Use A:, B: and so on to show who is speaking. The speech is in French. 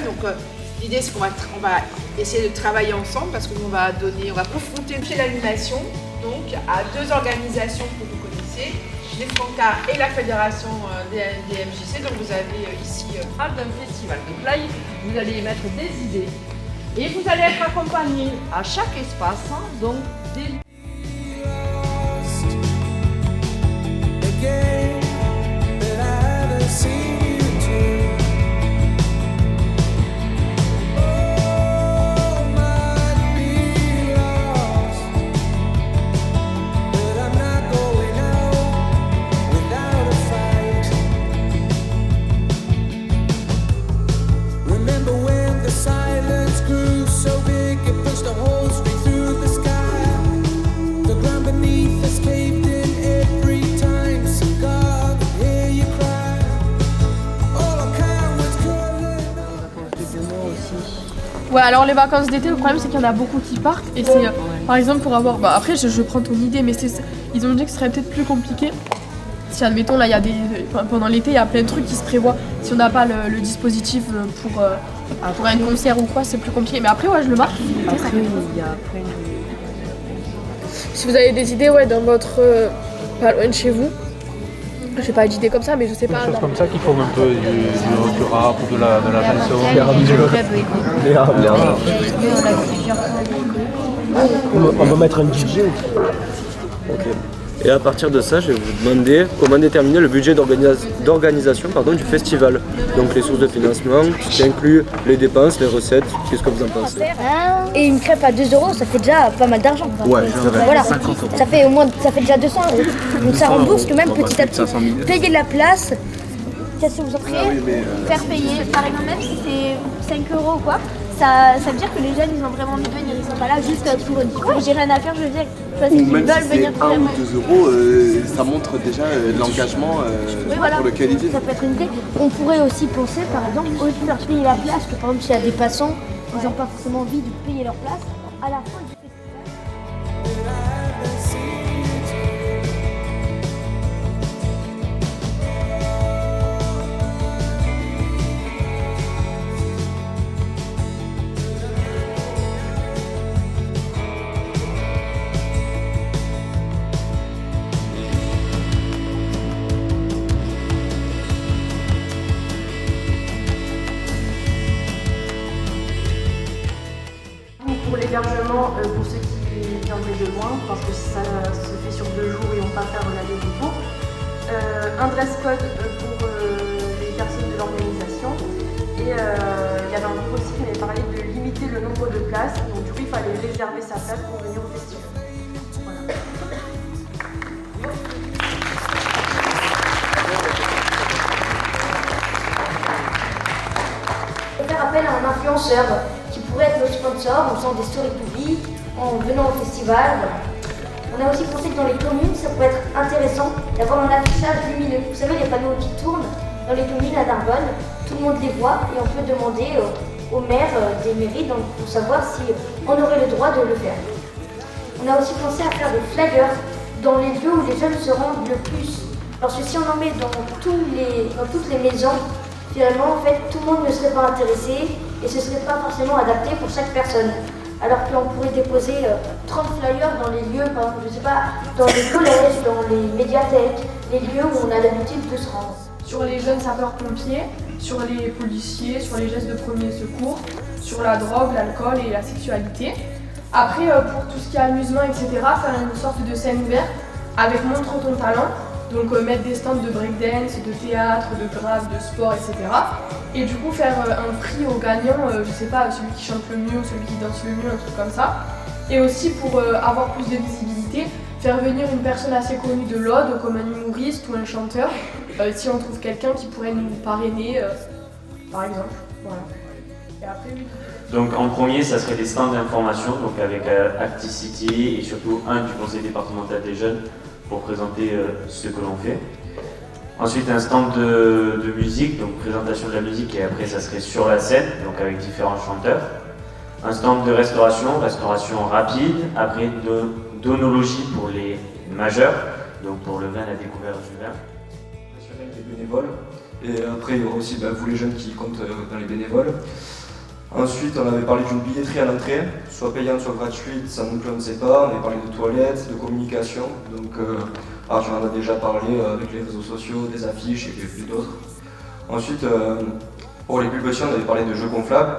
A: Donc l'idée c'est qu'on va essayer de travailler ensemble parce qu'on va confronter l'animation donc à deux organisations que vous connaissez, les Francas et la Fédération des MJC. Donc vous avez ici d'un festival. Donc là vous allez mettre des idées et vous allez être accompagné à chaque espace donc des
B: Ouais, alors les vacances d'été, le problème c'est qu'il y en a beaucoup qui partent et c'est par exemple pour avoir. Bah, après, je prends ton idée, mais ils ont dit que ce serait peut-être plus compliqué. Si admettons, là, pendant l'été, il y a plein de trucs qui se prévoient. Si on n'a pas le dispositif pour un concert ou quoi, c'est plus compliqué. Mais après, ouais, je le marque. Si vous avez des idées, ouais, dans votre. Pas loin de chez vous. Je sais pas d'idées comme ça, mais je sais pas.
C: Des choses comme ça qui font un peu du rap ou de la chanson.
D: On va mettre un DJ.
E: Ok. Et à partir de ça, je vais vous demander comment déterminer le budget d'organisation du festival. Donc les sources de financement, qui inclut les dépenses, les recettes. Qu'est-ce que vous en pensez?
F: Et une crêpe à 2 €, ça fait déjà pas mal d'argent.
D: Ouais, c'est vrai.
F: Voilà, ça fait déjà 200 €. Donc ça rembourse que même petit à petit. Payer la place, qu'est-ce que vous en priez?
G: Faire payer, par exemple, même si c'est 5 € ou quoi, ça veut dire que les jeunes ils ont vraiment envie de venir, ils sont pas là juste pour j'ai rien à faire, je viens. Parce qu'ils veulent venir
H: c'est 1 ou 2 €, ça montre déjà l'engagement pour le qualité.
F: Ça peut être une idée. On pourrait aussi penser, par exemple, au lieu de faire payer la place, que par exemple s'il y a des passants, ils n'ont pas forcément envie de payer leur place, à la fin du festival.
B: Pour l'hébergement, pour ceux qui viendraient de loin, parce que ça se fait sur 2 jours et on ne va pas faire l'aller-retour. Un dress code pour les personnes de l'organisation. Et il y avait un groupe aussi qui m'avait parlé de limiter le nombre de places. Donc du coup, il fallait réserver sa place pour venir au festival. Voilà.
F: Faire appel à un influenceur qui pourrait être notre sponsor en faisant des stories publiques, en venant au festival. On a aussi pensé que dans les communes, ça pourrait être intéressant d'avoir un affichage lumineux. Vous savez, les panneaux qui tournent dans les communes à Narbonne, tout le monde les voit et on peut demander au maire des mairies pour savoir si on aurait le droit de le faire. On a aussi pensé à faire des flyers dans les lieux où les jeunes se rendent le plus. Parce que si on en met dans toutes les maisons, finalement, en fait, tout le monde ne serait pas intéressé et ce ne serait pas forcément adapté pour chaque personne. Alors qu'on pourrait déposer 30 flyers dans les lieux, par exemple, je sais pas, dans les collèges, dans les médiathèques, les lieux où on a l'habitude de se rendre.
B: Sur les jeunes sapeurs-pompiers, sur les policiers, sur les gestes de premier secours, sur la drogue, l'alcool et la sexualité. Après, pour tout ce qui est amusement, etc., faire une sorte de scène ouverte avec montre ton talent. Donc mettre des stands de breakdance, de théâtre, de graphe, de sport, etc. Et du coup faire un prix aux gagnants, je sais pas, celui qui chante le mieux, celui qui danse le mieux, un truc comme ça. Et aussi pour avoir plus de visibilité, faire venir une personne assez connue de l'Aude, comme un humoriste ou un chanteur, si on trouve quelqu'un qui pourrait nous parrainer, par exemple. Voilà. Et après, oui.
I: Donc en premier, ça serait des stands d'information, donc avec Acticity et surtout un du conseil départemental des jeunes pour présenter ce que l'on fait. Ensuite un stand de musique, donc présentation de la musique et après ça serait sur la scène, donc avec différents chanteurs. Un stand de restauration rapide, après d'onologie pour les majeurs, donc pour le vin, la découverte du vin.
J: Des bénévoles. Et après il y aura aussi vous les jeunes qui comptent dans les bénévoles.
E: Ensuite, on avait parlé d'une billetterie à l'entrée, soit payante, soit gratuite, ça nous plaît, on ne sait pas. On avait parlé de toilettes, de communication. Donc, Arthur en a déjà parlé avec les réseaux sociaux, des affiches et puis d'autres. Ensuite, pour les plus petits, on avait parlé de jeux gonflables.